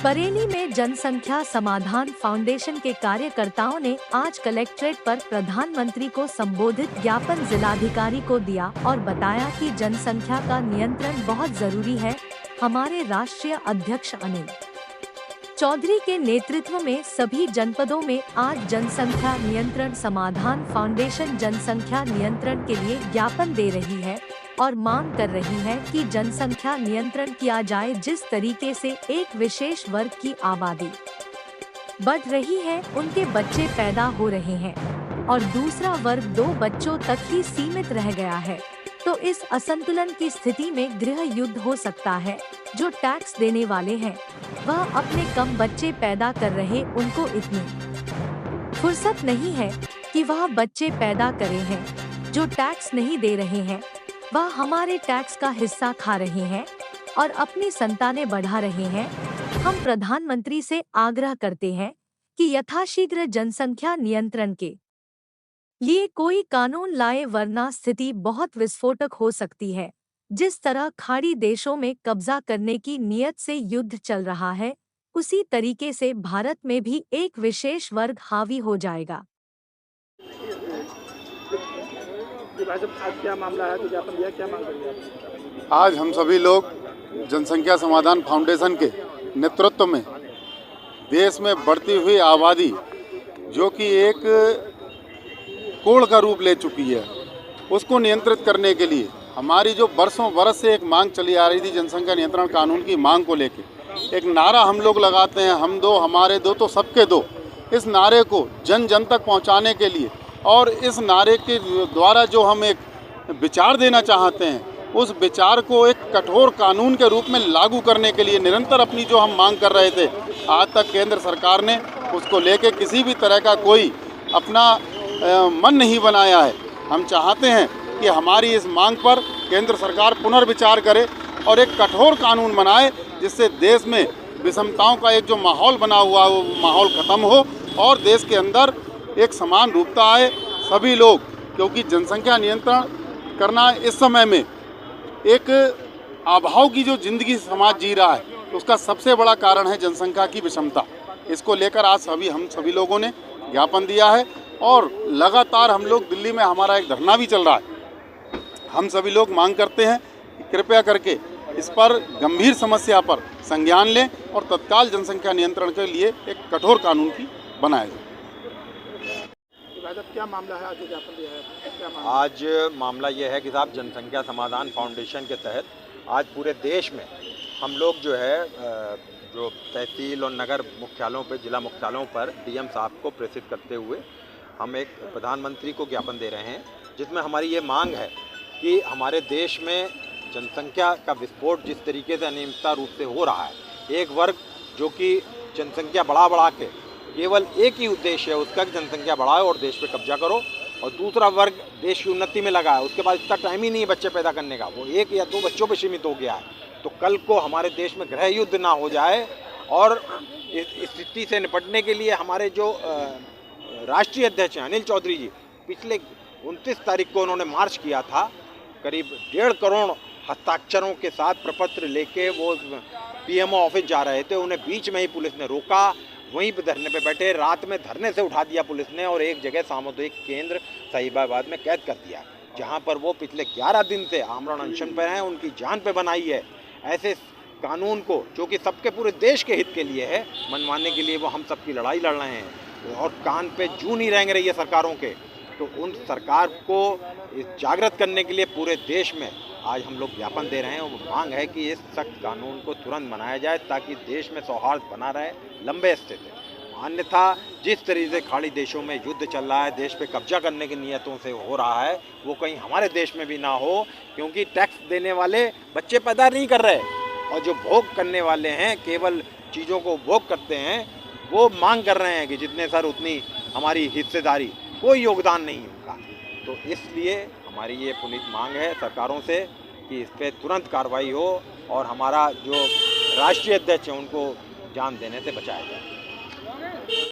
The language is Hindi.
बरेली में जनसंख्या समाधान फाउंडेशन के कार्यकर्ताओं ने आज कलेक्ट्रेट पर प्रधानमंत्री को संबोधित ज्ञापन जिलाधिकारी को दिया और बताया कि जनसंख्या का नियंत्रण बहुत जरूरी है। हमारे राष्ट्रीय अध्यक्ष अनिल चौधरी के नेतृत्व में सभी जनपदों में आज जनसंख्या नियंत्रण समाधान फाउंडेशन जनसंख्या नियंत्रण के लिए ज्ञापन दे रही है और मांग कर रही है कि जनसंख्या नियंत्रण किया जाए। जिस तरीके से एक विशेष वर्ग की आबादी बढ़ रही है, उनके बच्चे पैदा हो रहे हैं और दूसरा वर्ग 2 बच्चों तक ही सीमित रह गया है, तो इस असंतुलन की स्थिति में गृह युद्ध हो सकता है। जो टैक्स देने वाले हैं वह अपने कम बच्चे पैदा कर रहे, उनको इतनी फुर्सत नहीं है कि वह बच्चे पैदा करे हैं। जो टैक्स नहीं दे रहे हैं वह हमारे टैक्स का हिस्सा खा रहे हैं और अपनी संतानें बढ़ा रहे हैं। हम प्रधानमंत्री से आग्रह करते हैं कि यथाशीघ्र जनसंख्या नियंत्रण के लिए कोई कानून लाए, वरना स्थिति बहुत विस्फोटक हो सकती है। जिस तरह खाड़ी देशों में कब्जा करने की नीयत से युद्ध चल रहा है, उसी तरीके से भारत में भी एक विशेष वर्ग हावी हो जाएगा। भाई साहब, आज क्या मामला है, तो ज्ञापन दिया, क्या मांग रहे हैं? आज हम सभी लोग जनसंख्या समाधान फाउंडेशन के नेतृत्व में देश में बढ़ती हुई आबादी जो कि एक कोढ़ का रूप ले चुकी है, उसको नियंत्रित करने के लिए हमारी जो बरसों बरस से एक मांग चली आ रही थी, जनसंख्या नियंत्रण कानून की मांग को लेकर एक नारा हम लोग लगाते हैं, हम दो हमारे दो तो सबके दो। इस नारे को जन जन तक पहुंचाने के लिए और इस नारे के द्वारा जो हम एक विचार देना चाहते हैं, उस विचार को एक कठोर कानून के रूप में लागू करने के लिए निरंतर अपनी जो हम मांग कर रहे थे, आज तक केंद्र सरकार ने उसको लेके किसी भी तरह का कोई अपना मन नहीं बनाया है। हम चाहते हैं कि हमारी इस मांग पर केंद्र सरकार पुनर्विचार करे और एक कठोर कानून बनाए, जिससे देश में विषमताओं का एक जो माहौल बना हुआ है वो माहौल ख़त्म हो और देश के अंदर एक समान रूपता आए सभी लोग। क्योंकि जनसंख्या नियंत्रण करना इस समय में एक अभाव की जो जिंदगी समाज जी रहा है, उसका सबसे बड़ा कारण है जनसंख्या की विषमता। इसको लेकर आज हम सभी लोगों ने ज्ञापन दिया है और लगातार हम लोग दिल्ली में हमारा एक धरना भी चल रहा है। हम सभी लोग मांग करते हैं कि कृपया करके इस पर गंभीर समस्या पर संज्ञान लें और तत्काल जनसंख्या नियंत्रण के लिए एक कठोर कानून की बनाया जाए। क्या मामला है, आज ज्ञापन दिया है, क्या मामला? आज मामला ये है कि साहब जनसंख्या समाधान फाउंडेशन के तहत आज पूरे देश में हम लोग जो है जो तहसील और नगर मुख्यालयों पर, जिला मुख्यालयों पर डीएम साहब को प्रेषित करते हुए हम एक प्रधानमंत्री को ज्ञापन दे रहे हैं, जिसमें हमारी ये मांग है कि हमारे देश में जनसंख्या का विस्फोट जिस तरीके से अनियमितता रूप से हो रहा है, एक वर्ग जो कि जनसंख्या बढ़ा के केवल एक ही उद्देश्य है उसका कि जनसंख्या बढ़ाओ और देश पे कब्जा करो, और दूसरा वर्ग देश की उन्नति में लगा है, उसके बाद इतना टाइम ही नहीं है बच्चे पैदा करने का, वो 1 या 2 बच्चों पे सीमित हो गया है। तो कल को हमारे देश में गृह युद्ध ना हो जाए और इस स्थिति से निपटने के लिए हमारे जो राष्ट्रीय अध्यक्ष हैं अनिल चौधरी जी, पिछले 29 तारीख को उन्होंने मार्च किया था, करीब 1.5 करोड़ हस्ताक्षरों के साथ प्रपत्र लेके वो पीएमओ ऑफिस जा रहे थे, उन्हें बीच में ही पुलिस ने रोका, वहीं पे धरने पे बैठे, रात में धरने से उठा दिया पुलिस ने और एक जगह सामुदायिक केंद्र साहिबाबाद में कैद कर दिया, जहां पर वो पिछले 11 दिन से आमरण अनशन पर हैं, उनकी जान पे बनाई है। ऐसे कानून को जो कि सबके पूरे देश के हित के लिए है, मनवाने के लिए वो हम सबकी लड़ाई लड़ रहे हैं और कान पे जू नहीं रेंग रही है सरकारों के। तो उन सरकार को जागृत करने के लिए पूरे देश में आज हम लोग ज्ञापन दे रहे हैं और मांग है कि इस सख्त कानून को तुरंत बनाया जाए ताकि देश में सौहार्द बना रहे लंबे स्थित है। अन्यथा जिस तरीके से खाड़ी देशों में युद्ध चल रहा है, देश पे कब्जा करने की नीयतों से हो रहा है, वो कहीं हमारे देश में भी ना हो, क्योंकि टैक्स देने वाले बच्चे पैदा नहीं कर रहे और जो भोग करने वाले हैं, केवल चीज़ों को भोग करते हैं, वो मांग कर रहे हैं कि जितने सर उतनी हमारी हिस्सेदारी, कोई योगदान नहीं उनका। तो इसलिए हमारी ये पुनीत मांग है सरकारों से कि इस पर तुरंत कार्रवाई हो और हमारा जो राष्ट्रीय अध्यक्ष हैं उनको जान देने से बचाया जाए।